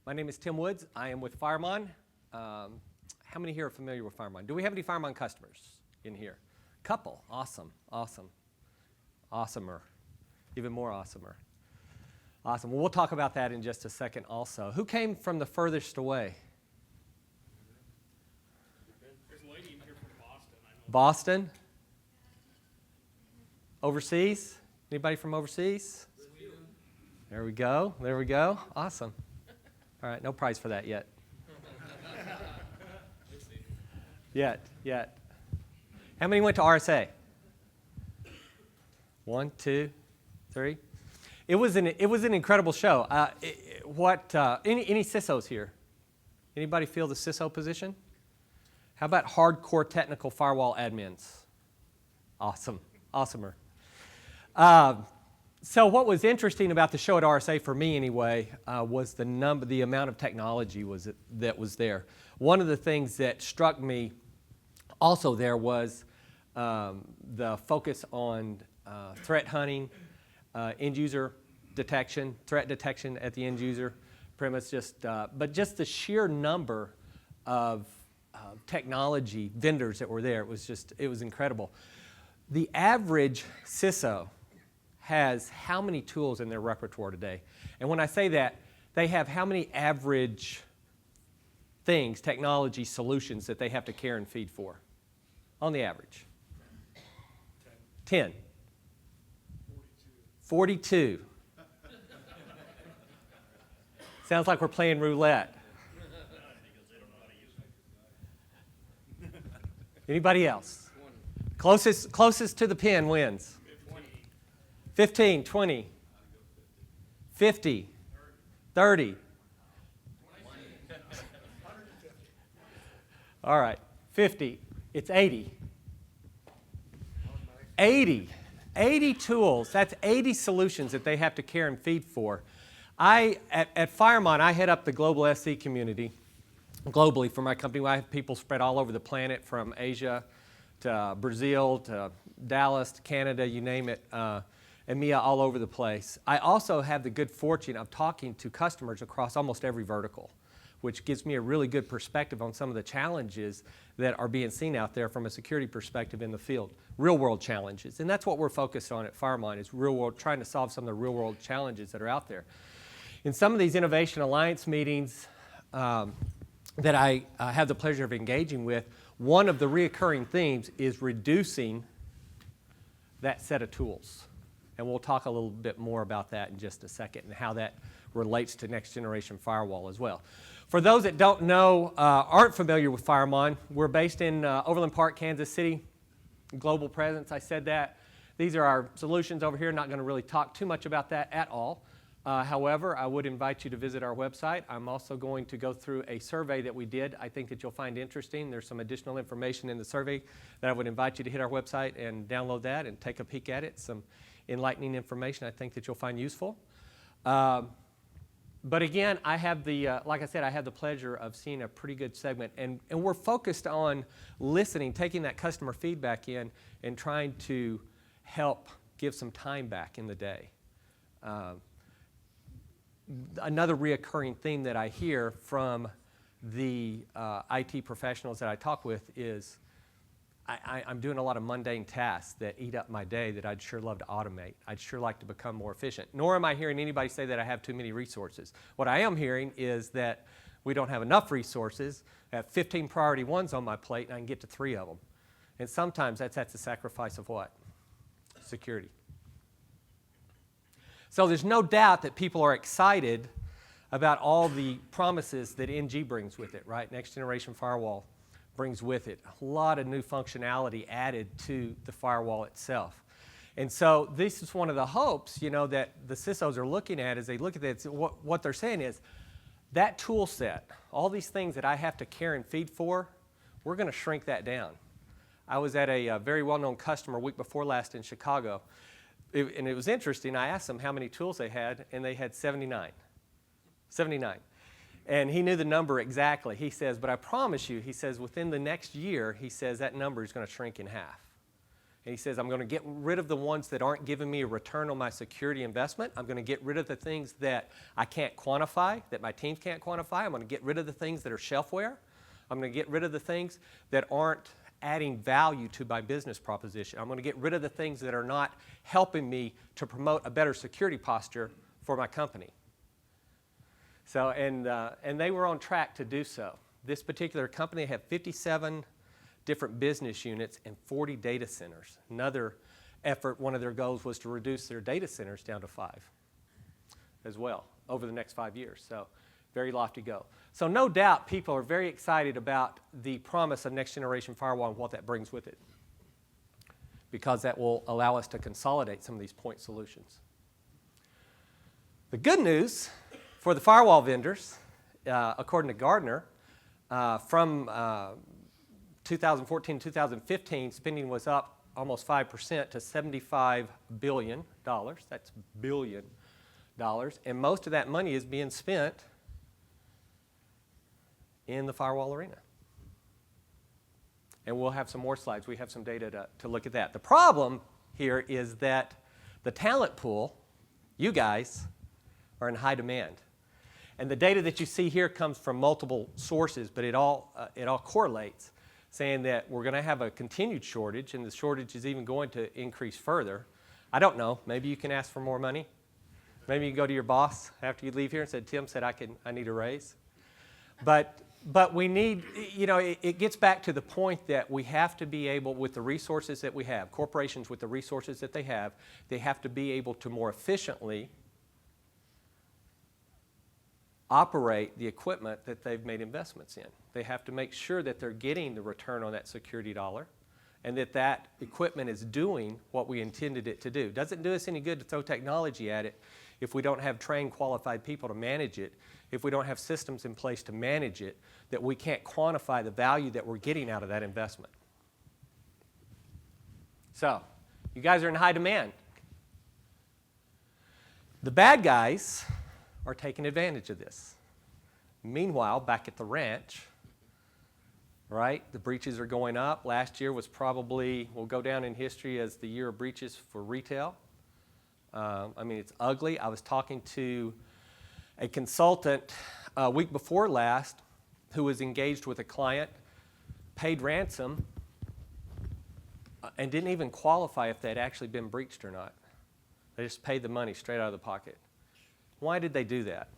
My name is Tim Woods. I am with FireMon. How many here are familiar with FireMon? Do we have any FireMon customers in here? Couple. Awesome. Awesome. Awesomer. Even more awesomer. Awesome. Well, we'll talk about that in just a second also. Who came from the furthest away? There's a lady in here from Boston. I know. Boston? Overseas? Anybody from overseas? There we go. There we go. Awesome. All right, no prize for that yet. Yet. How many went to RSA? 1, 2, 3. It was an incredible show. Any CISOs here? Anybody feel the CISO position? How about hardcore technical firewall admins? Awesome, awesomer. So what was interesting about the show at RSA for me anyway was the amount of technology that was there. One of the things that struck me also there was the focus on threat hunting, end user detection, threat detection at the end user premise. But just the sheer number of technology vendors that were there, it was incredible. The average CISO has how many tools in their repertoire today? And when I say that, they have how many average things, technology solutions that they have to care and feed for? On the average? 10. 42. Sounds like we're playing roulette. Anybody else? Closest to the pin wins. 15, 20, 50, 30. All right, 50. It's 80. 80 tools. That's 80 solutions that they have to care and feed for. At FireMon, I head up the global SC community globally for my company. I have people spread all over the planet, from Asia to Brazil to Dallas to Canada, you name it. EMEA, all over the place. I also have the good fortune of talking to customers across almost every vertical, which gives me a really good perspective on some of the challenges that are being seen out there from a security perspective in the field, real-world challenges. And that's what we're focused on at FireMon, is real-world, trying to solve some of the real-world challenges that are out there. In some of these Innovation Alliance meetings that I have the pleasure of engaging with, one of the reoccurring themes is reducing that set of tools. And we'll talk a little bit more about that in just a second and how that relates to Next Generation Firewall as well. For those that don't know, aren't familiar with FireMon, we're based in Overland Park, Kansas City. Global presence, I said that. These are our solutions over here. Not going to really talk too much about that at all. However, I would invite you to visit our website. I'm also going to go through a survey that we did. I think that you'll find interesting. There's some additional information in the survey that I would invite you to hit our website and download that and take a peek at it. Some enlightening information I think that you'll find useful. But again, I have like I said, I have the pleasure of seeing a pretty good segment. And we're focused on listening, taking that customer feedback in, and trying to help give some time back in the day. Another reoccurring theme that I hear from the IT professionals that I talk with is, I'm doing a lot of mundane tasks that eat up my day that I'd sure love to automate. I'd sure like to become more efficient. Nor am I hearing anybody say that I have too many resources. What I am hearing is that we don't have enough resources. I have 15 priority ones on my plate, and I can get to 3 of them. And sometimes that's at the sacrifice of what? Security. So there's no doubt that people are excited about all the promises that NG brings with it, right? Next Generation Firewall brings with it a lot of new functionality added to the firewall itself. And so this is one of the hopes, that the CISOs are looking at as they look at this. What they're saying is, that tool set, all these things that I have to care and feed for, we're going to shrink that down. I was at a very well-known customer week before last in Chicago, and it was interesting. I asked them how many tools they had, and they had 79. 79. And he knew the number exactly. He says, but I promise you, he says, within the next year, he says, that number is going to shrink in half. And he says, I'm going to get rid of the ones that aren't giving me a return on my security investment. I'm going to get rid of the things that I can't quantify, that my teams can't quantify. I'm going to get rid of the things that are shelfware. I'm going to get rid of the things that aren't adding value to my business proposition. I'm going to get rid of the things that are not helping me to promote a better security posture for my company. So, and they were on track to do so. This particular company had 57 different business units and 40 data centers. Another effort, one of their goals was to reduce their data centers down to 5 as well over the next 5 years. So very lofty goal. So no doubt people are very excited about the promise of next generation firewall and what that brings with it, because that will allow us to consolidate some of these point solutions. The good news for the firewall vendors, according to Gartner, from 2014 2015, spending was up almost 5% to $75 billion. That's billion dollars. And most of that money is being spent in the firewall arena. And we'll have some more slides. We have some data to look at that. The problem here is that the talent pool, you guys, are in high demand. And the data that you see here comes from multiple sources, but it all correlates, saying that we're going to have a continued shortage, and the shortage is even going to increase further. I don't know. Maybe you can ask for more money. Maybe you can go to your boss after you leave here and say, Tim said I need a raise. But we need, it gets back to the point that we have to be able, with the resources that we have, corporations with the resources that they have to be able to more efficiently operate the equipment that they've made investments in. They have to make sure that they're getting the return on that security dollar and that that equipment is doing what we intended it to do. It doesn't do us any good to throw technology at it if we don't have trained, qualified people to manage it, if we don't have systems in place to manage it, that we can't quantify the value that we're getting out of that investment. So, you guys are in high demand. The bad guys are taking advantage of this. Meanwhile, back at the ranch, right, the breaches are going up. Last year was probably, will go down in history as the year of breaches for retail. It's ugly. I was talking to a consultant a week before last who was engaged with a client, paid ransom, and didn't even qualify if they'd actually been breached or not. They just paid the money straight out of the pocket. Why did they do that?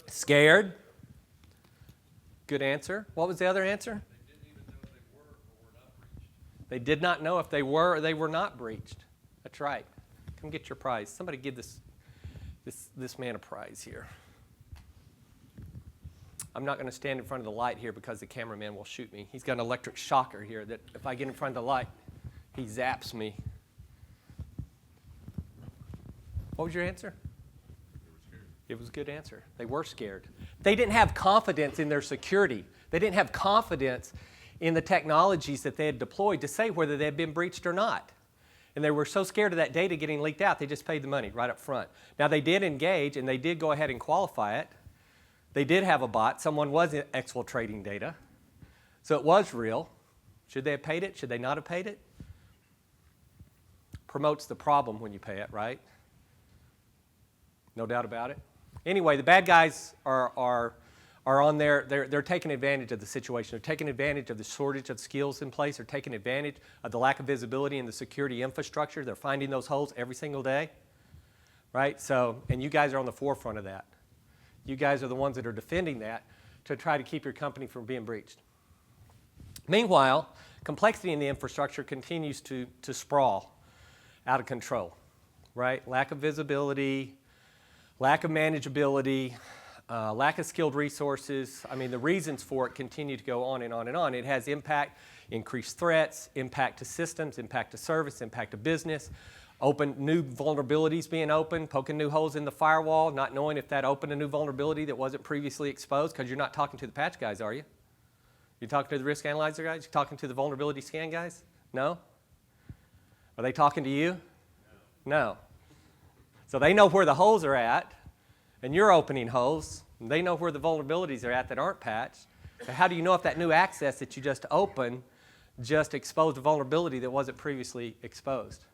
Scared. Good answer. What was the other answer? They didn't even know if they were or were not breached. They did not know if they were or they were not breached. That's right. Come get your prize. Somebody give this man a prize here. I'm not going to stand in front of the light here because the cameraman will shoot me. He's got an electric shocker here that if I get in front of the light, he zaps me. What was your answer? They were scared. It was a good answer. They were scared. They didn't have confidence in their security. They didn't have confidence in the technologies that they had deployed to say whether they had been breached or not. And they were so scared of that data getting leaked out, they just paid the money right up front. Now, they did engage, and they did go ahead and qualify it. They did have a bot. Someone was exfiltrating data. So it was real. Should they have paid it? Should they not have paid it? Promotes the problem when you pay it, right? No doubt about it. Anyway, the bad guys are on there. They're taking advantage of the situation. They're taking advantage of the shortage of skills in place. They're taking advantage of the lack of visibility in the security infrastructure. They're finding those holes every single day, right? So, and you guys are on the forefront of that. You guys are the ones that are defending that to try to keep your company from being breached. Meanwhile, complexity in the infrastructure continues to sprawl out of control, right? Lack of visibility, lack of manageability, lack of skilled resources. The reasons for it continue to go on and on and on. It has impact, increased threats, impact to systems, impact to service, impact to business, new vulnerabilities being open, poking new holes in the firewall, not knowing if that opened a new vulnerability that wasn't previously exposed, because you're not talking to the patch guys, are you? You're talking to the risk analyzer guys? You're talking to the vulnerability scan guys? No? Are they talking to you? No. So they know where the holes are at, and you're opening holes. And they know where the vulnerabilities are at that aren't patched. So how do you know if that new access that you just opened just exposed a vulnerability that wasn't previously exposed?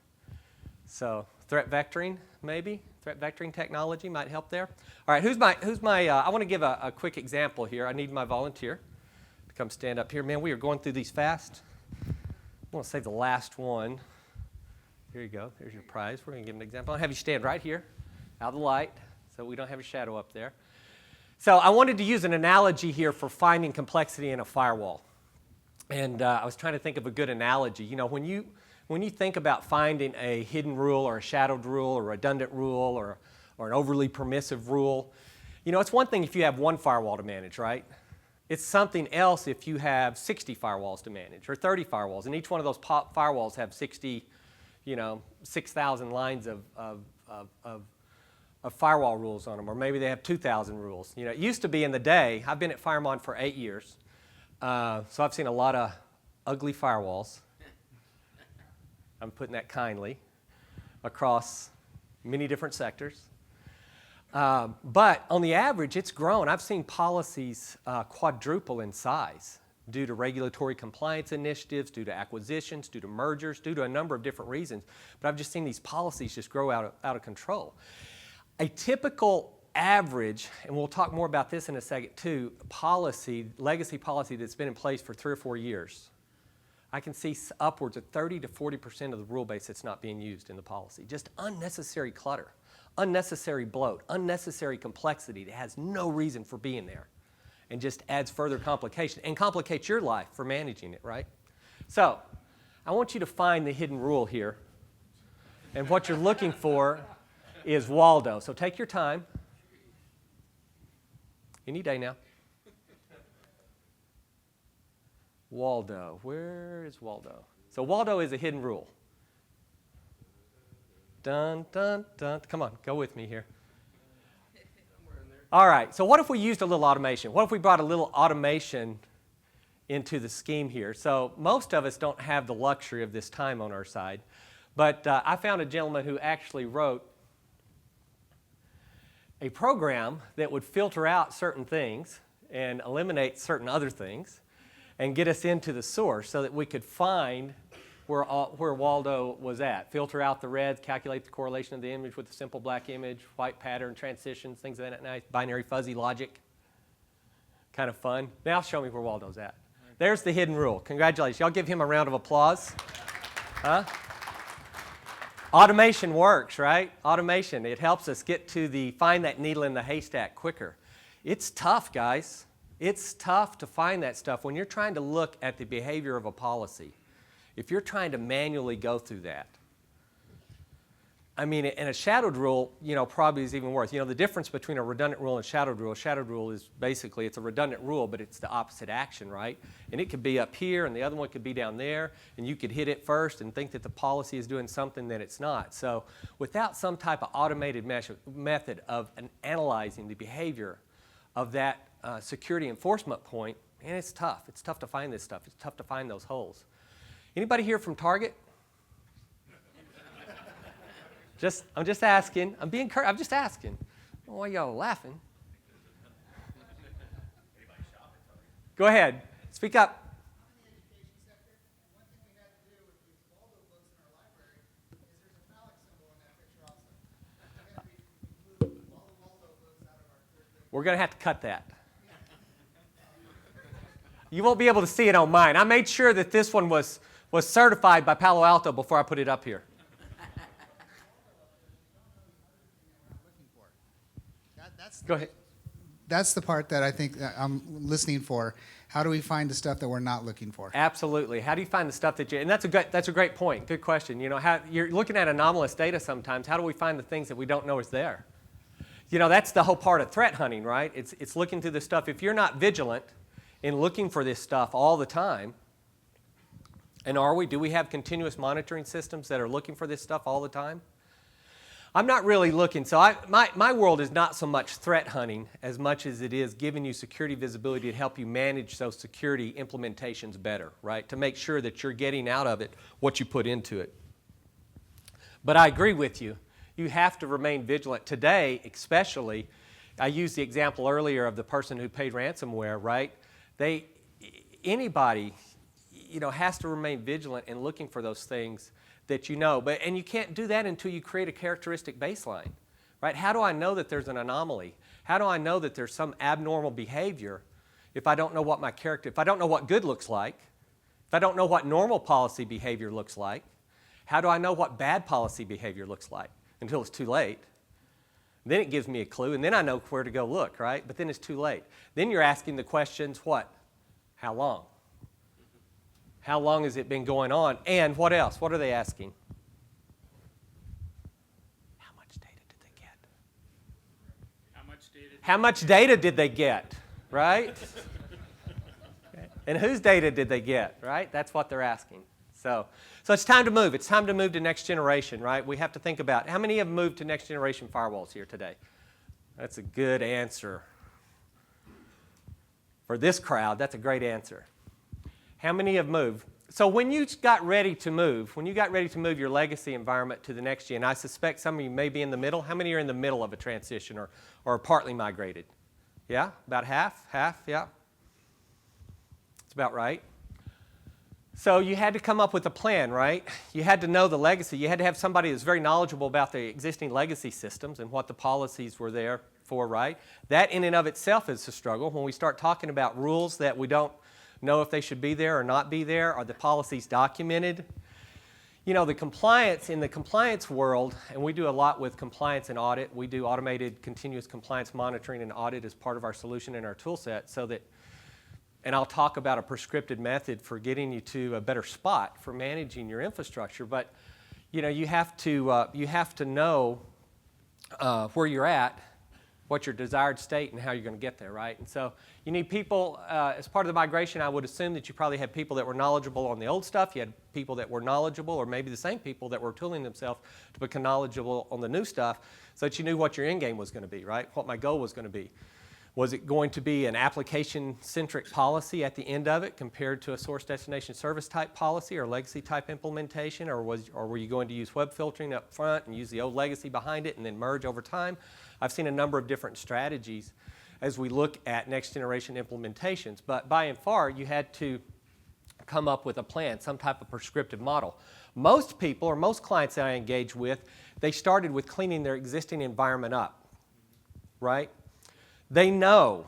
So threat vectoring, maybe. Threat vectoring technology might help there. All right, I want to give a quick example here. I need my volunteer to come stand up here. Man, we are going through these fast. I want to save the last one. Here you go. There's your prize. We're going to give an example. I'll have you stand right here, out of the light, so we don't have a shadow up there. So I wanted to use an analogy here for finding complexity in a firewall. And I was trying to think of a good analogy. You know, when you think about finding a hidden rule or a shadowed rule or a redundant rule or an overly permissive rule, you know, it's one thing if you have one firewall to manage, right? It's something else if you have 60 firewalls to manage or 30 firewalls, and each one of those firewalls have 60, 6,000 lines of firewall rules on them, or maybe they have 2,000 rules. You know, it used to be in the day, I've been at FireMon for 8 years, so I've seen a lot of ugly firewalls. I'm putting that kindly, across many different sectors. But on the average, it's grown. I've seen policies quadruple in size due to regulatory compliance initiatives, due to acquisitions, due to mergers, due to a number of different reasons. But I've just seen these policies just grow out of control. A typical average, and we'll talk more about this in a second too, legacy policy that's been in place for 3 or 4 years, I can see upwards of 30 to 40% of the rule base that's not being used in the policy. Just unnecessary clutter, unnecessary bloat, unnecessary complexity that has no reason for being there and just adds further complication and complicates your life for managing it, right? So I want you to find the hidden rule here. And what you're looking for is Waldo. So take your time. Any day now. Waldo. Where is Waldo? So Waldo is a hidden rule. Dun, dun, dun. Come on, go with me here. All right, so what if we used a little automation? What if we brought a little automation into the scheme here? So most of us don't have the luxury of this time on our side, but I found a gentleman who actually wrote a program that would filter out certain things and eliminate certain other things and get us into the source so that we could find where Waldo was at. Filter out the reds, calculate the correlation of the image with a simple black image, white pattern, transitions, things of that nice, binary fuzzy logic. Kind of fun. Now show me where Waldo's at. There's the hidden rule. Congratulations. Y'all give him a round of applause. Huh? Automation works, right? Automation, it helps us get to find that needle in the haystack quicker. It's tough, guys. It's tough to find that stuff when you're trying to look at the behavior of a policy. If you're trying to manually go through that. I mean, and a shadowed rule, probably is even worse. The difference between a redundant rule and a shadowed rule is basically, it's a redundant rule, but it's the opposite action, right? And it could be up here, and the other one could be down there, and you could hit it first and think that the policy is doing something that it's not. So without some type of automated method of analyzing the behavior of that security enforcement point, man, it's tough. It's tough to find this stuff. It's tough to find those holes. Anybody here from Target? I'm just asking. I'm just asking. Why y'all laughing? Go ahead. Speak up. I'm in the education sector, and one thing we had to do with these Waldo books in our library is there's a phallic symbol in that picture also. We're going to include all the Waldo books out of our third grade. We're going to have to cut that. You won't be able to see it on mine. I made sure that this one was certified by Palo Alto before I put it up here. Go ahead. That's the part that I think that I'm listening for. How do we find the stuff that we're not looking for? Absolutely. How do you find the stuff and that's a great point. Good question. You're looking at anomalous data sometimes. How do we find the things that we don't know is there? That's the whole part of threat hunting, right? It's looking through the stuff. If you're not vigilant in looking for this stuff all the time, and do we have continuous monitoring systems that are looking for this stuff all the time? I'm not really looking. So my world is not so much threat hunting as much as it is giving you security visibility to help you manage those security implementations better, right? To make sure that you're getting out of it what you put into it. But I agree with you. You have to remain vigilant. Today, especially, I used the example earlier of the person who paid ransomware, right? Anybody, has to remain vigilant in looking for those things that you know. And you can't do that until you create a characteristic baseline, right? How do I know that there's an anomaly? How do I know that there's some abnormal behavior if I don't know what if I don't know what good looks like, if I don't know what normal policy behavior looks like? How do I know what bad policy behavior looks like until it's too late? Then it gives me a clue, and then I know where to go look, right? But then it's too late. Then you're asking the questions, what? How long? How long has it been going on? And what else? What are they asking? How much data did they get? How much data did they get, right? And whose data did they get, right? That's what they're asking. So it's time to move. It's time to move to next generation, right? We have to think about how many have moved to next generation firewalls here today? That's a good answer. For this crowd, that's a great answer. How many have moved? So when you got ready to move your legacy environment to the next gen, I suspect some of you may be in the middle. How many are in the middle of a transition or partly migrated? Yeah? About half? Half? Yeah? It's about right. So you had to come up with a plan, right? You had to know the legacy. You had to have somebody that's very knowledgeable about the existing legacy systems and what the policies were there for, right? That in and of itself is a struggle. When we start talking about rules that we don't know if they should be there or not be there, are the policies documented? The compliance, in the compliance world, and we do a lot with compliance and audit. We do automated continuous compliance monitoring and audit as part of our solution in our tool set so that, and I'll talk about a prescriptive method for getting you to a better spot for managing your infrastructure. But you have to know where you're at, what your desired state, and how you're going to get there, right? And so you need people as part of the migration. I would assume that you probably had people that were knowledgeable on the old stuff. You had people that were knowledgeable, or maybe the same people that were tooling themselves to become knowledgeable on the new stuff, so that you knew what your end game was going to be, right? What my goal was going to be. Was it going to be an application-centric policy at the end of it compared to a source destination service type policy or legacy type implementation, or were you going to use web filtering up front and use the old legacy behind it and then merge over time? I've seen a number of different strategies as we look at next generation implementations, but by and far you had to come up with a plan, some type of prescriptive model. Most people, or most clients that I engage with, they started with cleaning their existing environment up, right? They know,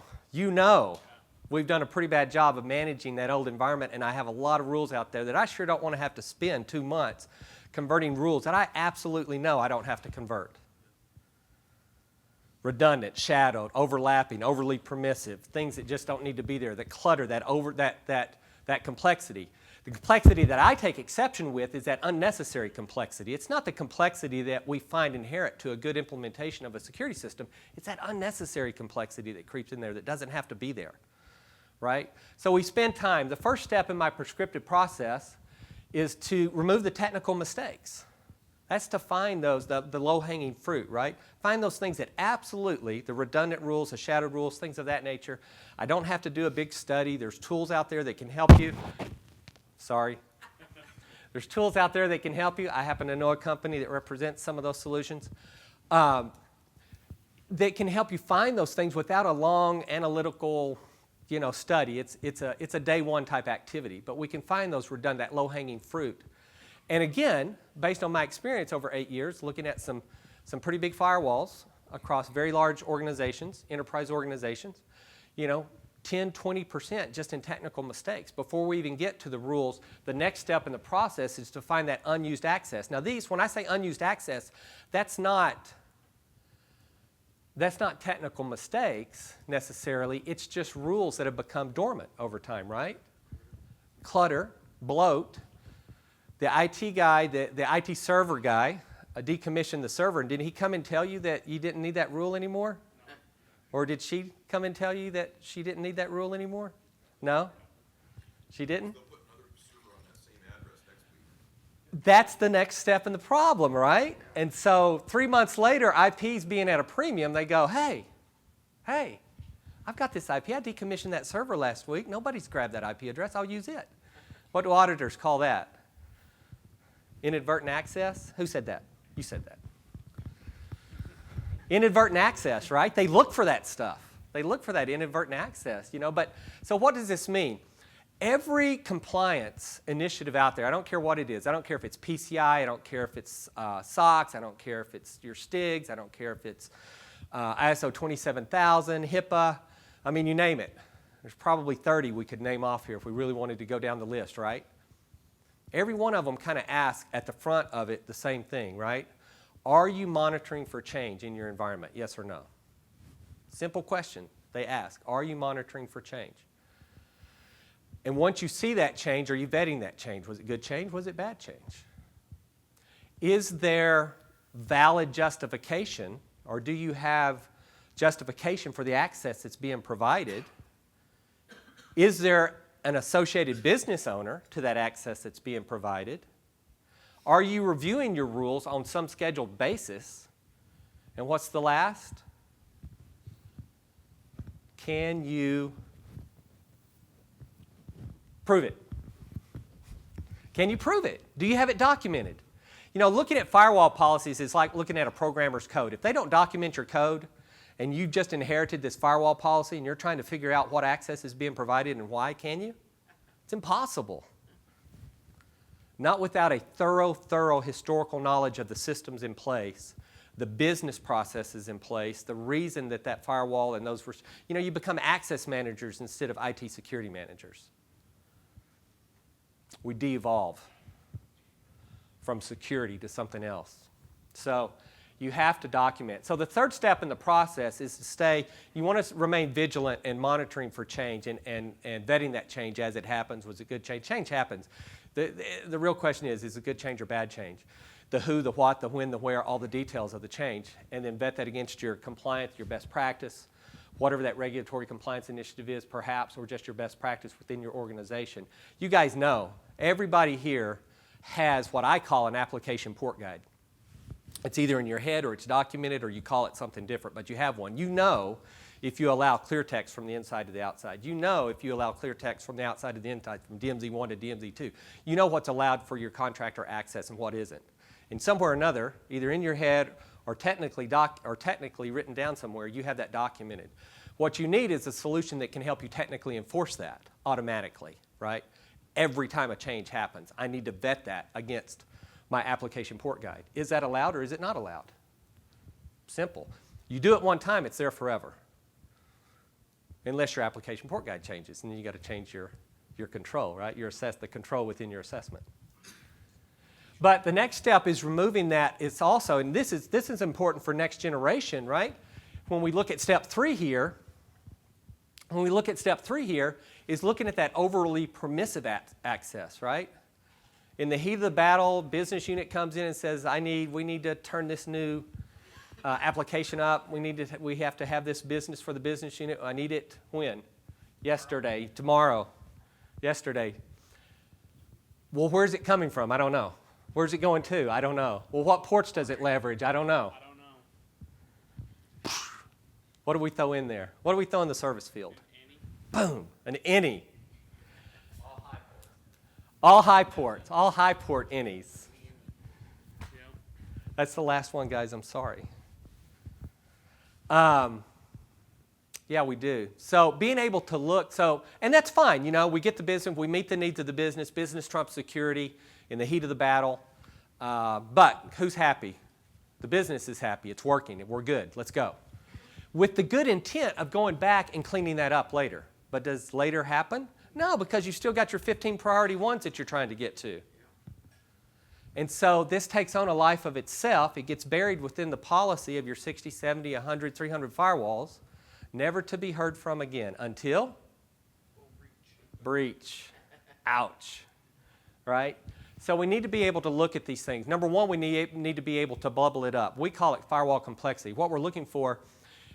we've done a pretty bad job of managing that old environment, and I have a lot of rules out there that I sure don't want to have to spend 2 months converting rules that I absolutely know I don't have to convert. Redundant, shadowed, overlapping, overly permissive, things that just don't need to be there, that clutter, that complexity. The complexity that I take exception with is that unnecessary complexity. It's not the complexity that we find inherent to a good implementation of a security system. It's that unnecessary complexity that creeps in there that doesn't have to be there, right? So we spend time. The first step in my prescriptive process is to remove the technical mistakes. That's to find those, the low-hanging fruit, right? Find those things that absolutely, the redundant rules, the shadowed rules, things of that nature. I don't have to do a big study. There's tools out there that can help you. Sorry. There's tools out there that can help you. I happen to know a company that represents some of those solutions that can help you find those things without a long analytical, study. It's a day one type activity, but we can find those redundant, low-hanging fruit. And again, based on my experience over 8 years, looking at some pretty big firewalls across very large organizations, enterprise organizations, 10, 20% just in technical mistakes. Before we even get to the rules, the next step in the process is to find that unused access. Now when I say unused access, that's not technical mistakes necessarily. It's just rules that have become dormant over time, right? Clutter, bloat. The IT guy, the IT server guy, decommissioned the server, and did he come and tell you that you didn't need that rule anymore? Or did she come and tell you that she didn't need that rule anymore? No? She didn't? They'll put another server on that same address next week. That's the next step in the problem, right? And so 3 months later, IPs being at a premium, they go, hey, I've got this IP. I decommissioned that server last week. Nobody's grabbed that IP address. I'll use it. What do auditors call that? Inadvertent access? Who said that? You said that. Inadvertent access, right? They look for that stuff. They look for that inadvertent access, But so what does this mean? Every compliance initiative out there, I don't care what it is. I don't care if it's PCI. I don't care if it's SOX. I don't care if it's your STIGs. I don't care if it's ISO 27000, HIPAA. I mean, you name it. There's probably 30 we could name off here if we really wanted to go down the list, right? Every one of them kind of asks at the front of it the same thing, right? Are you monitoring for change in your environment? Yes or no? Simple question they ask. Are you monitoring for change? And once you see that change, are you vetting that change? Was it good change? Was it bad change? Is there valid justification, or do you have justification for the access that's being provided? Is there an associated business owner to that access that's being provided? Are you reviewing your rules on some scheduled basis? And what's the last? Can you prove it? Can you prove it? Do you have it documented? Looking at firewall policies is like looking at a programmer's code. If they don't document your code and you just inherited this firewall policy and you're trying to figure out what access is being provided and why, can you? It's impossible. Not without a thorough historical knowledge of the systems in place, the business processes in place, the reason that firewall and those were, you become access managers instead of IT security managers. We de-evolve from security to something else. So you have to document. So the third step in the process is to you want to remain vigilant and monitoring for change and vetting that change as it happens. Was it good change? Change happens. The real question is it good change or bad change? The who, the what, the when, the where, all the details of the change, and then vet that against your compliance, your best practice, whatever that regulatory compliance initiative is perhaps, or just your best practice within your organization. You guys know, everybody here has what I call an application port guide. It's either in your head or it's documented or you call it something different, but you have one. You know if you allow clear text from the inside to the outside. You know if you allow clear text from the outside to the inside, from DMZ1 to DMZ2. You know what's allowed for your contractor access and what isn't. And somewhere or another, either in your head or technically written down somewhere, you have that documented. What you need is a solution that can help you technically enforce that automatically, right? Every time a change happens, I need to vet that against my application port guide. Is that allowed or is it not allowed? Simple. You do it one time, it's there forever. Unless your application port guide changes, and then you got to change your control, right? The control within your assessment. But the next step is removing that. It's also, and this is important for next generation, right? When we look at step 3 here, is looking at that overly permissive access, right? In the heat of the battle, business unit comes in and says, we need to turn this new application up. We have to have this business for the business unit. I need it when? Yesterday, tomorrow, yesterday. Well, where's it coming from? I don't know. Where's it going to? I don't know. Well, what ports does it leverage? I don't know. What do we throw in there? What do we throw in the service field? Boom, an any. All high ports, all high port any's. That's the last one, guys. I'm sorry. Yeah, we do. So being able to look, and that's fine. We get the business, we meet the needs of the business. Business trumps security in the heat of the battle. But who's happy? The business is happy. It's working. We're good. Let's go. With the good intent of going back and cleaning that up later. But does later happen? No, because you've still got your 15 priority ones that you're trying to get to. And so this takes on a life of itself. It gets buried within the policy of your 60, 70, 100, 300 firewalls, never to be heard from again until breach. Ouch. Right? So we need to be able to look at these things. Number one, we need to be able to bubble it up. We call it firewall complexity. What we're looking for,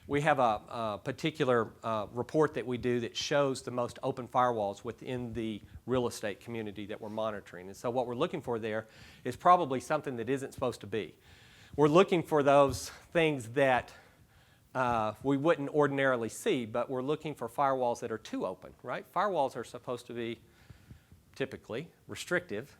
we have a particular report that we do that shows the most open firewalls within the real estate community that we're monitoring. And so what we're looking for there is probably something that isn't supposed to be. We're looking for those things that we wouldn't ordinarily see, but we're looking for firewalls that are too open, right? Firewalls are supposed to be typically restrictive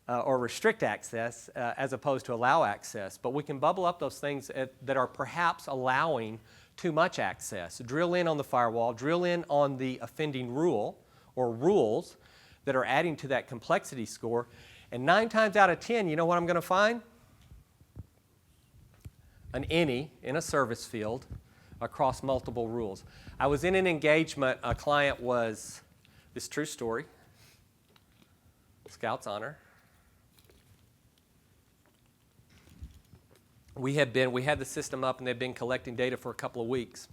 or restrict access as opposed to allow access. But we can bubble up those things that are perhaps allowing too much access. Drill in on the firewall, drill in on the offending rule or rules that are adding to that complexity score, and 9 times out of 10, you know what I'm going to find? An any in a service field across multiple rules. I was in an engagement, a client was, this true story, Scout's Honor. We had the system up and they'd been collecting data for a couple of weeks.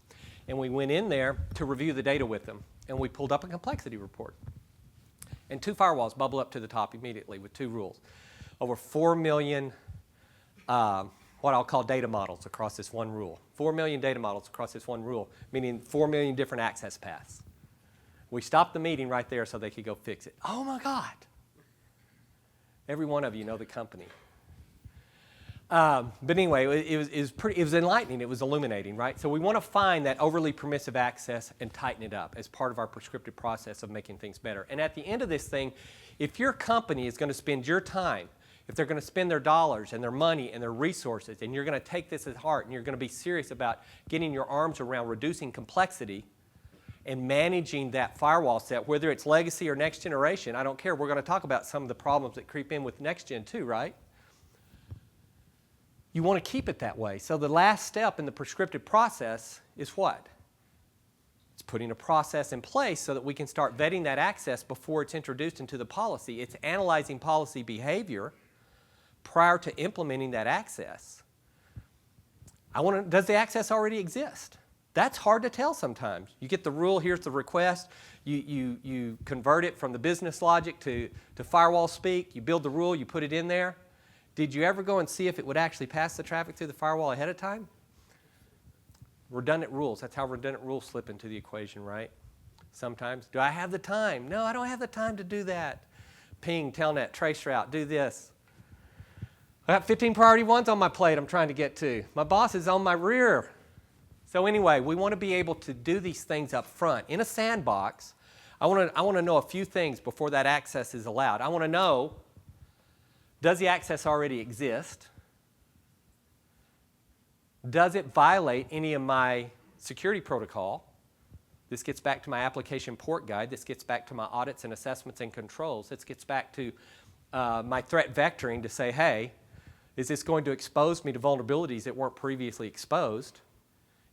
And we went in there to review the data with them. And we pulled up a complexity report. And 2 firewalls bubble up to the top immediately with 2 rules. Over 4 million, what I'll call data models across this one rule. 4 million data models across this one rule, meaning 4 million different access paths. We stopped the meeting right there so they could go fix it. Oh my God. Every one of you know the company. But anyway, it was enlightening. It was illuminating, right? So we want to find that overly permissive access and tighten it up as part of our prescriptive process of making things better. And at the end of this thing, if your company is going to spend your time, if they're going to spend their dollars and their money and their resources, and you're going to take this at heart and you're going to be serious about getting your arms around reducing complexity and managing that firewall set, whether it's legacy or next generation, I don't care. We're going to talk about some of the problems that creep in with next gen too, right? You want to keep it that way. So the last step in the prescriptive process is what? It's putting a process in place so that we can start vetting that access before it's introduced into the policy. It's analyzing policy behavior prior to implementing that access. Does the access already exist? That's hard to tell sometimes. You get the rule, here's the request, you convert it from the business logic to firewall speak, you build the rule, you put it in there. Did you ever go and see if it would actually pass the traffic through the firewall ahead of time? Redundant rules, that's how redundant rules slip into the equation, right? Sometimes. Do I have the time? No, I don't have the time to do that. Ping, telnet, traceroute, do this. I got 15 priority ones on my plate I'm trying to get to. My boss is on my rear. So anyway, we want to be able to do these things up front. In a sandbox, I want to know a few things before that access is allowed. I want to know, does the access already exist? Does it violate any of my security protocol? This gets back to my application port guide. This gets back to my audits and assessments and controls. This gets back to my threat vectoring to say, hey, is this going to expose me to vulnerabilities that weren't previously exposed?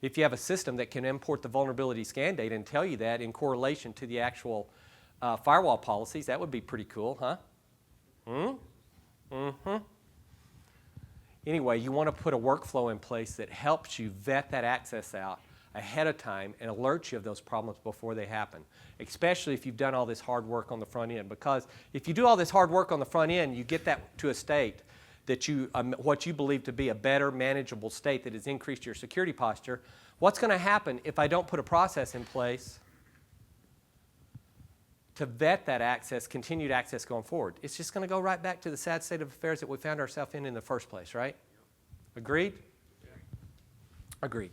If you have a system that can import the vulnerability scan data and tell you that in correlation to the actual firewall policies, that would be pretty cool, huh? Anyway, you want to put a workflow in place that helps you vet that access out ahead of time and alert you of those problems before they happen, especially if you've done all this hard work on the front end. Because if you do all this hard work on the front end, you get that to a state that what you believe to be a better, manageable state that has increased your security posture. What's going to happen if I don't put a process in place to vet that access, continued access going forward? It's just going to go right back to the sad state of affairs that we found ourselves in the first place, right? Agreed? Agreed.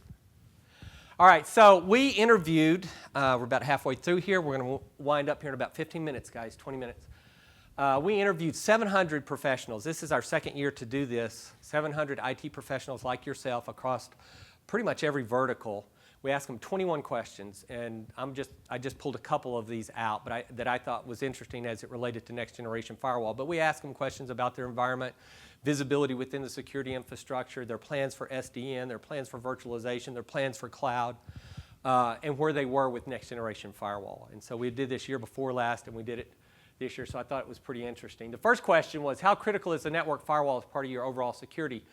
All right, so we interviewed, we're about halfway through here. We're going to wind up here in about 15 minutes, guys, 20 minutes. We interviewed 700 professionals. This is our second year to do this. 700 IT professionals like yourself across pretty much every vertical. We asked them 21 questions, and I just pulled a couple of these out that I thought was interesting as it related to Next Generation Firewall. But we asked them questions about their environment, visibility within the security infrastructure, their plans for SDN, their plans for virtualization, their plans for cloud, and where they were with Next Generation Firewall. And so we did this year before last, and we did it this year, so I thought it was pretty interesting. The first question was, how critical is the network firewall as part of your overall security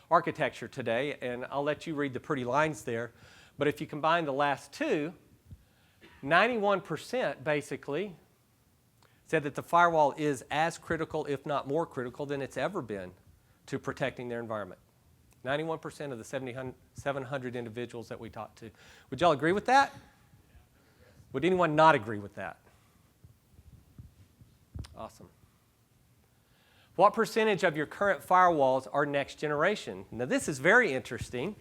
architecture today? And I'll let you read the pretty lines there. But if you combine the last two, 91% basically said that the firewall is as critical, if not more critical, than it's ever been to protecting their environment. 91% of the 700 individuals that we talked to. Would y'all agree with that? Would anyone not agree with that? Awesome. What percentage of your current firewalls are next generation? Now this is very interesting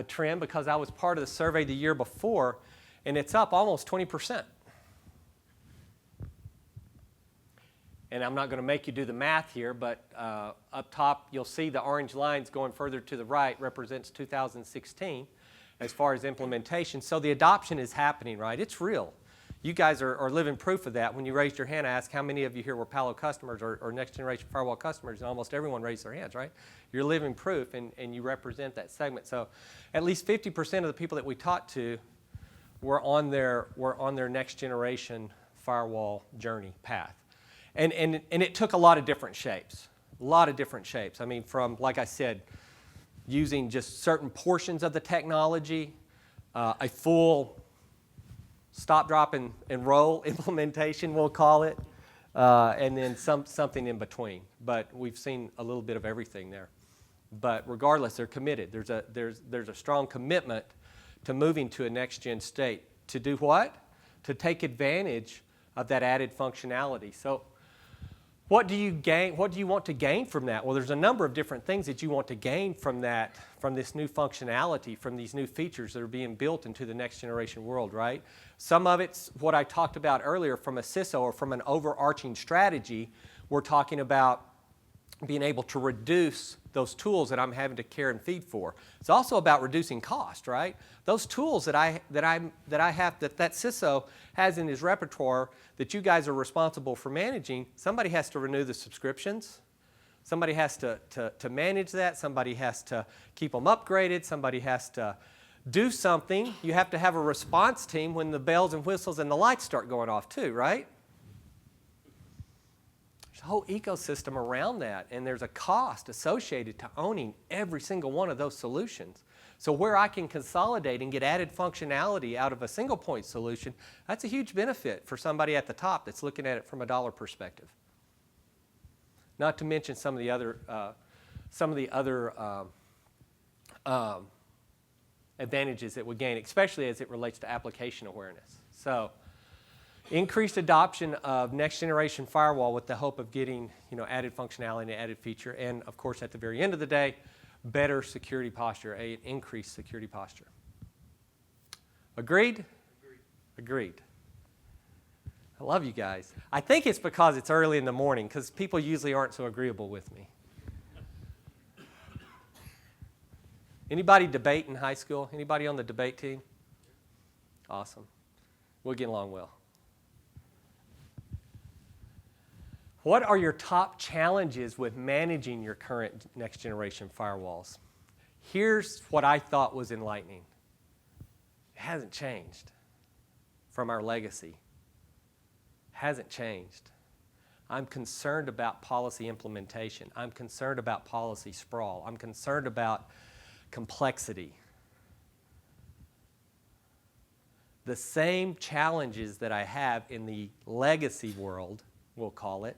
trend because I was part of the survey the year before, and it's up almost 20%. And I'm not going to make you do the math here, but up top you'll see the orange lines going further to the right represents 2016, as far as implementation. So the adoption is happening, right? It's real. You guys are living proof of that. When you raised your hand, I asked how many of you here were Palo customers or Next Generation Firewall customers, and almost everyone raised their hands, right? You're living proof, and you represent that segment. So at least 50% of the people that we talked to were on their Next Generation Firewall journey path. And it took a lot of different shapes, I mean, from, like I said, using just certain portions of the technology, a full stop, drop, and roll implementation, we'll call it, and then something in between. But we've seen a little bit of everything there. But regardless, they're committed. There's a strong commitment to moving to a next-gen state. To do what? To take advantage of that added functionality. So what do you gain? What do you want to gain from that? Well, there's a number of different things that you want to gain from that, from this new functionality, from these new features that are being built into the next generation world, right? Some of it's what I talked about earlier from a CISO or from an overarching strategy. We're talking about being able to reduce those tools that I'm having to care and feed for. It's also about reducing cost, right? Those tools that that CISO has in his repertoire that you guys are responsible for managing, somebody has to renew the subscriptions. Somebody has to manage that. Somebody has to keep them upgraded. Somebody has to do something. You have to have a response team when the bells and whistles and the lights start going off too, right? There's a whole ecosystem around that, and there's a cost associated to owning every single one of those solutions. So where I can consolidate and get added functionality out of a single point solution, that's a huge benefit for somebody at the top that's looking at it from a dollar perspective. Not to mention some of the other advantages that we gain, especially as it relates to application awareness. So increased adoption of next generation firewall with the hope of getting added functionality and added feature, and of course at the very end of the day, better security posture, an increased security posture. Agreed? Agreed. I love you guys. I think it's because it's early in the morning, because people usually aren't so agreeable with me. Anybody debate in high school? Anybody on the debate team? Awesome. We'll get along well. What are your top challenges with managing your current next generation firewalls? Here's what I thought was enlightening. It hasn't changed from our legacy. Hasn't changed. I'm concerned about policy implementation. I'm concerned about policy sprawl. I'm concerned about complexity. The same challenges that I have in the legacy world, we'll call it,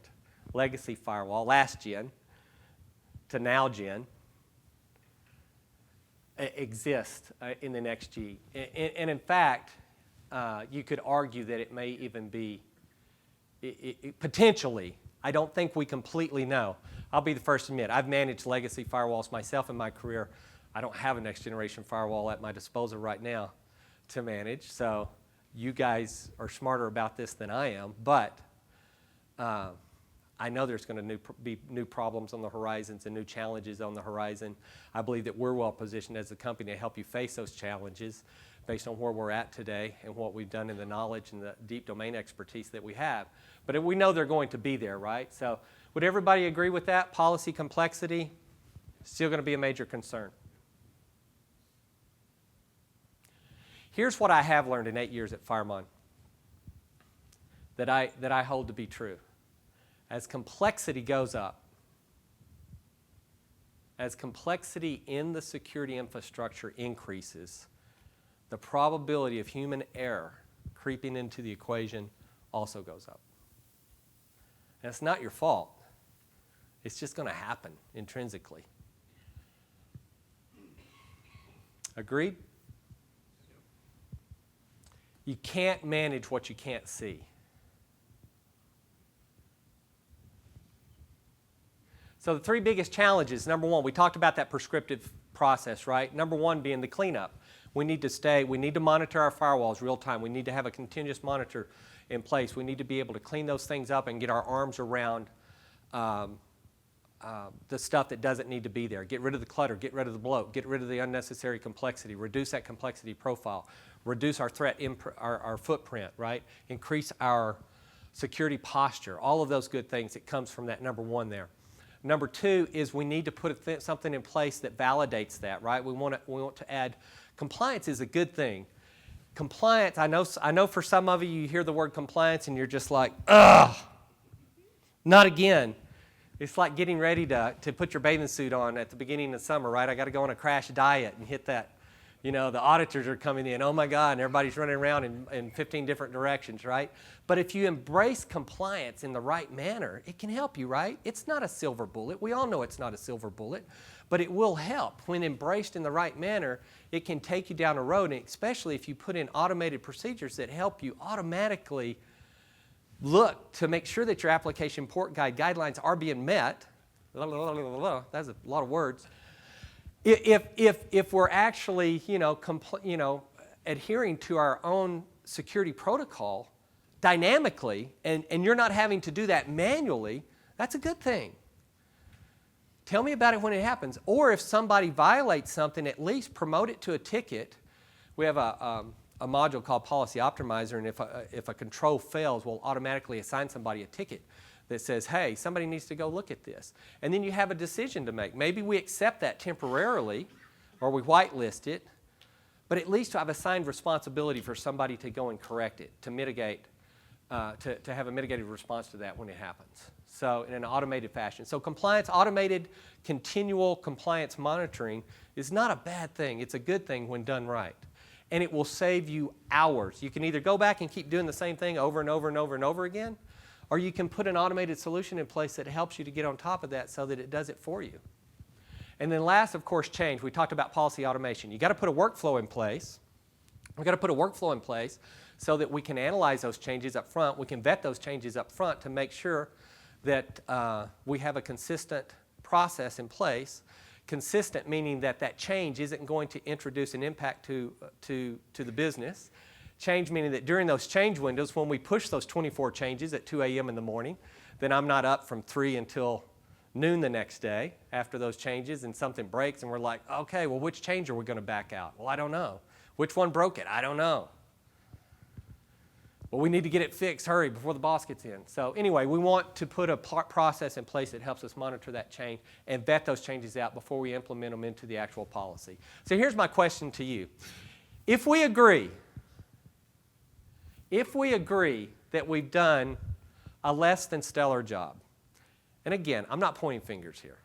legacy firewall, last gen to now gen, exist in the next G. And in fact, you could argue that it may even be, potentially, I don't think we completely know. I'll be the first to admit, I've managed legacy firewalls myself in my career. I don't have a next generation firewall at my disposal right now to manage, so you guys are smarter about this than I am, but I know there's going to be new problems on the horizons and new challenges on the horizon. I believe that we're well positioned as a company to help you face those challenges based on where we're at today and what we've done in the knowledge and the deep domain expertise that we have. But we know they're going to be there, right? So would everybody agree with that? Policy complexity, still going to be a major concern. Here's what I have learned in 8 years at FireMon that I hold to be true. As complexity goes up, as complexity in the security infrastructure increases, the probability of human error creeping into the equation also goes up. And it's not your fault. It's just going to happen intrinsically. Agreed? You can't manage what you can't see. So the three biggest challenges, number one, we talked about that prescriptive process, right? Number one being the cleanup. We need to monitor our firewalls real time. We need to have a continuous monitor in place. We need to be able to clean those things up and get our arms around the stuff that doesn't need to be there. Get rid of the clutter, get rid of the bloat, get rid of the unnecessary complexity, reduce that complexity profile, reduce our threat, our footprint, right? Increase our security posture, all of those good things that comes from that number one there. Number two is we need to put something in place that validates that, right? We want to add, compliance is a good thing. Compliance, I know for some of you hear the word compliance and you're just like, ugh, not again. It's like getting ready to put your bathing suit on at the beginning of summer, right? I got to go on a crash diet and hit that. You know, the auditors are coming in, oh my God, and everybody's running around in 15 different directions, right? But if you embrace compliance in the right manner, it can help you, right? It's not a silver bullet. We all know it's not a silver bullet, but it will help. When embraced in the right manner, it can take you down a road, and especially if you put in automated procedures that help you automatically look to make sure that your application port guide guidelines are being met. That's a lot of words. If we're actually, adhering to our own security protocol dynamically, and you're not having to do that manually, that's a good thing. Tell me about it when it happens. Or if somebody violates something, at least promote it to a ticket. We have a module called Policy Optimizer, and if a control fails, we'll automatically assign somebody a ticket that says, hey, somebody needs to go look at this. And then you have a decision to make. Maybe we accept that temporarily, or we whitelist it, but at least I've assigned responsibility for somebody to go and correct it, to mitigate, to have a mitigated response to that when it happens. So in an automated fashion. So compliance, automated, continual compliance monitoring is not a bad thing. It's a good thing when done right. And it will save you hours. You can either go back and keep doing the same thing over and over and over and over again, or you can put an automated solution in place that helps you to get on top of that so that it does it for you. And then last, of course, change. We talked about policy automation. You've got to put a workflow in place. We've got to put a workflow in place so that we can analyze those changes up front. We can vet those changes up front to make sure that we have a consistent process in place. Consistent meaning that change isn't going to introduce an impact to the business. Change meaning that during those change windows, when we push those 24 changes at 2 a.m. in the morning, then I'm not up from 3 until noon the next day after those changes, and something breaks and we're like, okay, well, which change are we going to back out? Well, I don't know. Which one broke it? I don't know. Well, we need to get it fixed, hurry, before the boss gets in. So anyway, we want to put a process in place that helps us monitor that change and vet those changes out before we implement them into the actual policy. So here's my question to you. If we agree that we've done a less than stellar job, and again, I'm not pointing fingers here.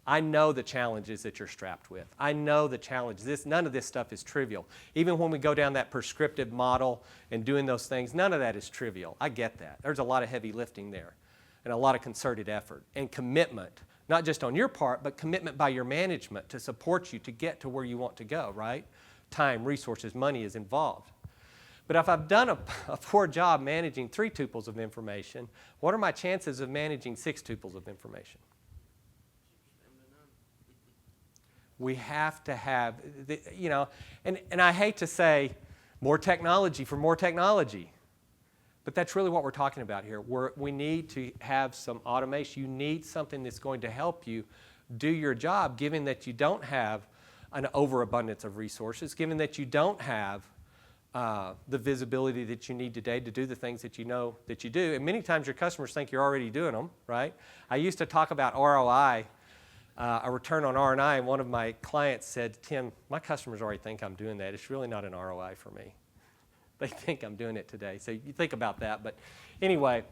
I know the challenges that you're strapped with. I know the challenges. None of this stuff is trivial. Even when we go down that prescriptive model and doing those things, none of that is trivial. I get that. There's a lot of heavy lifting there and a lot of concerted effort and commitment, not just on your part, but commitment by your management to support you to get to where you want to go, right? Time, resources, money is involved. But if I've done a poor job managing 3 tuples of information, what are my chances of managing 6 tuples of information? We have to have, and I hate to say more technology for more technology, but that's really what we're talking about here. We need to have some automation. You need something that's going to help you do your job, given that you don't have an overabundance of resources, given that you don't have the visibility that you need today to do the things that you know that you do. And many times your customers think you're already doing them, right? I used to talk about ROI, a return on R&I, and one of my clients said, Tim, my customers already think I'm doing that. It's really not an ROI for me. They think I'm doing it today. So you think about that. But anyway,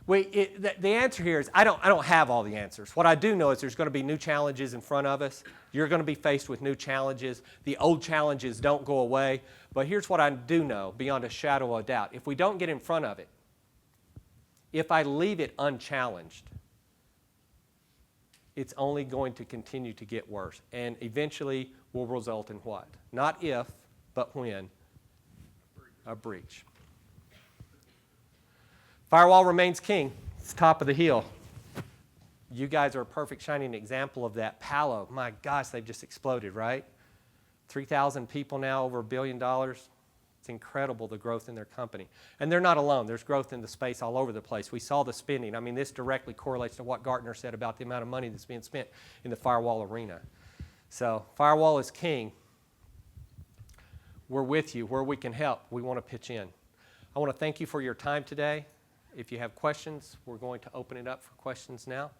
the answer here is I don't have all the answers. What I do know is there's going to be new challenges in front of us. You're going to be faced with new challenges. The old challenges don't go away. But here's what I do know beyond a shadow of a doubt. If we don't get in front of it, if I leave it unchallenged, it's only going to continue to get worse and eventually will result in what? Not if, but when? A breach. Firewall remains king. It's top of the hill. You guys are a perfect shining example of that. Palo, my gosh, they've just exploded, right? 3,000 people now, over $1 billion. It's incredible, the growth in their company. And they're not alone. There's growth in the space all over the place. We saw the spending. I mean, this directly correlates to what Gartner said about the amount of money that's being spent in the firewall arena. So firewall is king. We're with you. Where we can help, we want to pitch in. I want to thank you for your time today. If you have questions, we're going to open it up for questions now.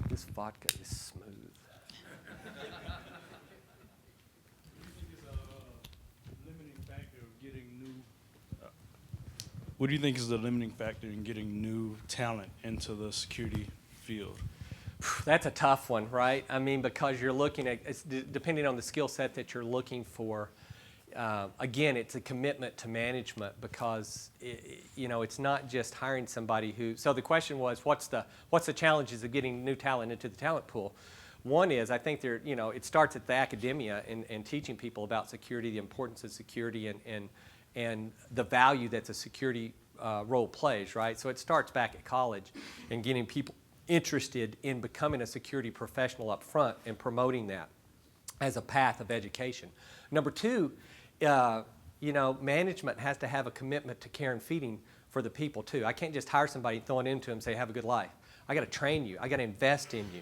This vodka is smooth. What do you think is the limiting factor in getting new talent into the security field? That's a tough one, right? I mean, because you're looking at, depending on the skill set that you're looking for, again, it's a commitment to management because, it's not just hiring somebody who, so the question was, what's the challenges of getting new talent into the talent pool? One is, I think it starts at the academia and teaching people about security, the importance of security, and the value that the security role plays, right? So it starts back at college and getting people interested in becoming a security professional up front and promoting that as a path of education. Number two, management has to have a commitment to care and feeding for the people too. I can't just hire somebody, throw it into them, and say, have a good life. I got to train you. I got to invest in you,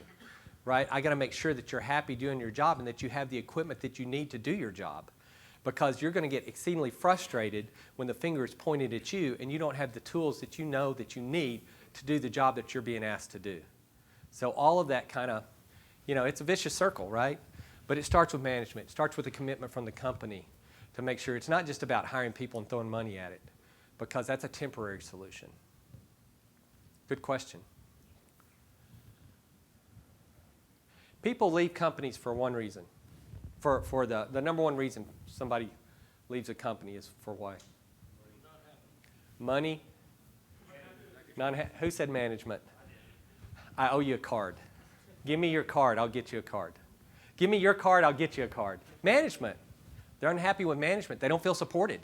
right? I got to make sure that you're happy doing your job and that you have the equipment that you need to do your job, because you're going to get exceedingly frustrated when the finger is pointed at you and you don't have the tools that you know that you need to do the job that you're being asked to do. So all of that kind of, it's a vicious circle, right? But it starts with management. It starts with a commitment from the company to make sure it's not just about hiring people and throwing money at it, because that's a temporary solution. Good question. People leave companies for one reason. For the number one reason somebody leaves a company is for why? Money? Who said management? I owe you a card. Give me your card, I'll get you a card. Give me your card, I'll get you a card. Management. They're unhappy with management. They don't feel supported.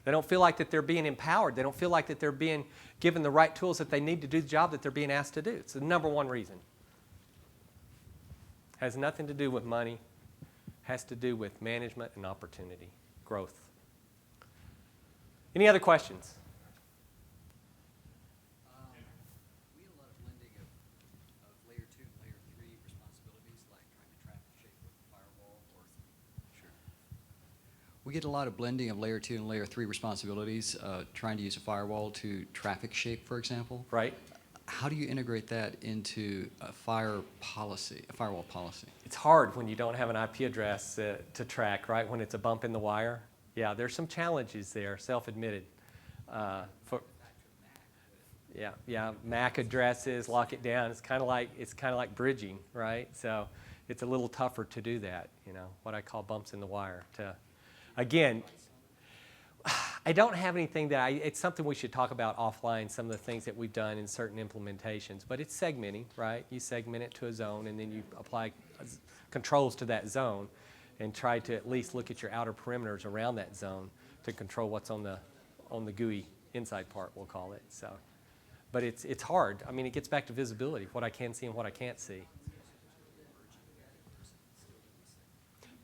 They don't feel like that they're being empowered. They don't feel like that they're being given the right tools that they need to do the job that they're being asked to do. It's the number one reason. Has nothing to do with money. Has to do with management and opportunity, growth. Any other questions? We had a lot of blending of layer 2 and layer 3 responsibilities, like trying to traffic shape with the firewall or sure. We get a lot of blending of layer 2 and layer 3 responsibilities, trying to use a firewall to traffic shape, for example. Right. How do you integrate that into a firewall policy? It's hard when you don't have an IP address to track, right? When it's a bump in the wire. Yeah, there's some challenges there, self-admitted. MAC addresses, lock it down. It's kind of like bridging, right? So it's a little tougher to do that. What I call bumps in the wire. Again, I don't have anything it's something we should talk about offline, some of the things that we've done in certain implementations, but it's segmenting, right? You segment it to a zone and then you apply controls to that zone and try to at least look at your outer perimeters around that zone to control what's on the GUI inside part, we'll call it. So, but it's hard. I mean, it gets back to visibility, what I can see and what I can't see.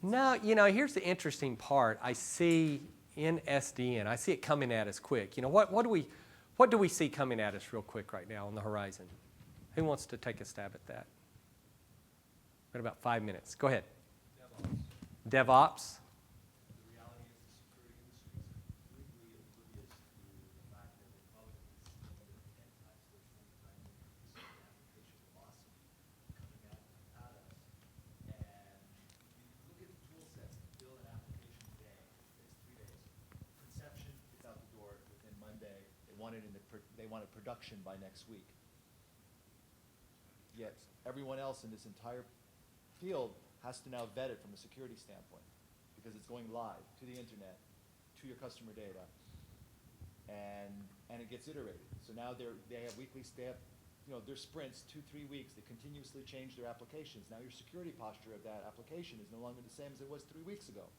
No, here's the interesting part. I see in SDN, I see it coming at us quick. What do we see coming at us real quick right now on the horizon? Who wants to take a stab at that? We've got about 5 minutes. Go ahead. DevOps. The reality is the security industry is completely oblivious to the fact that we're probably going to see 10 times to 20 times increase in application velocity coming at us. And you look at the tool sets to build an application today, it takes 3 days. Conception is out the door within Monday. They want it production by next week. Yet everyone else in this entire field has to now vet it from a security standpoint because it's going live to the internet, to your customer data, and it gets iterated. So now they have weekly their sprints, 2-3 weeks. They continuously change their applications. Now your security posture of that application is no longer the same as it was 3 weeks ago.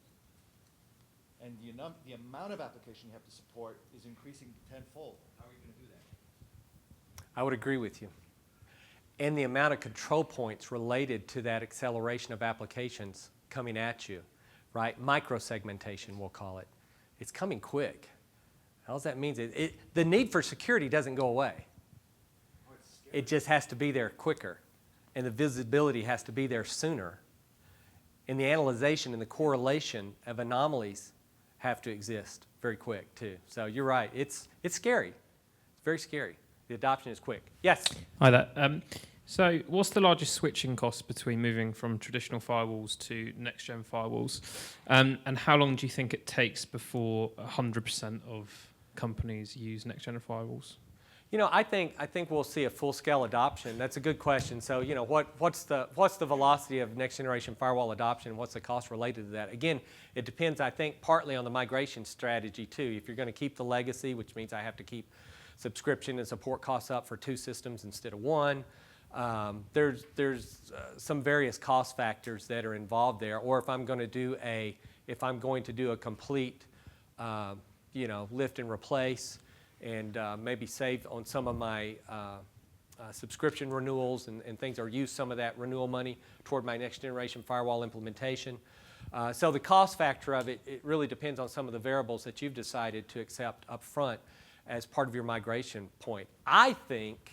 And the amount of application you have to support is increasing tenfold. How are you going to do that? I would agree with you. and the amount of control points related to that acceleration of applications coming at you, right? Micro-segmentation, we'll call it. It's coming quick. All that means is the need for security doesn't go away. It just has to be there quicker, and the visibility has to be there sooner. And the analyzation and the correlation of anomalies have to exist very quick too. So you're right. It's scary. It's very scary. The adoption is quick. Yes? Hi there. So what's the largest switching cost between moving from traditional firewalls to next-gen firewalls? And how long do you think it takes before 100% of companies use next-gen firewalls? You know, I think we'll see a full-scale adoption. That's a good question. So, you know, what's the velocity of next-generation firewall adoption? What's the cost related to that? Again, it depends, I think, partly on the migration strategy too. If you're going to keep the legacy, which means I have to keep subscription and support costs up for 2 systems instead of 1. There's some various cost factors that are involved there. Or if I'm going to do a complete, you know, lift and replace, and maybe save on some of my subscription renewals and things, or use some of that renewal money toward my next generation firewall implementation. So the cost factor of it really depends on some of the variables that you've decided to accept up front as part of your migration point. I think,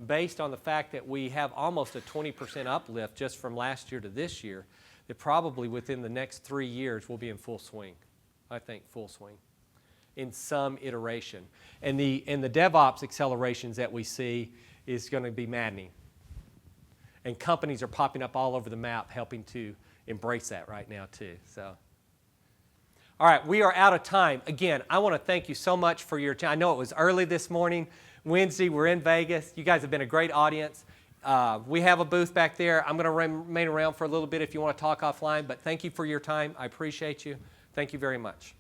based on the fact that we have almost a 20% uplift just from last year to this year, that probably within the next 3 years we'll be in full swing. I think full swing in some iteration. And the DevOps accelerations that we see is going to be maddening. And companies are popping up all over the map helping to embrace that right now too. So, all right, we are out of time. Again, I want to thank you so much for your time. I know it was early this morning, Wednesday, we're in Vegas. You guys have been a great audience. We have a booth back there. I'm going to remain around for a little bit if you want to talk offline, but thank you for your time. I appreciate you. Thank you very much.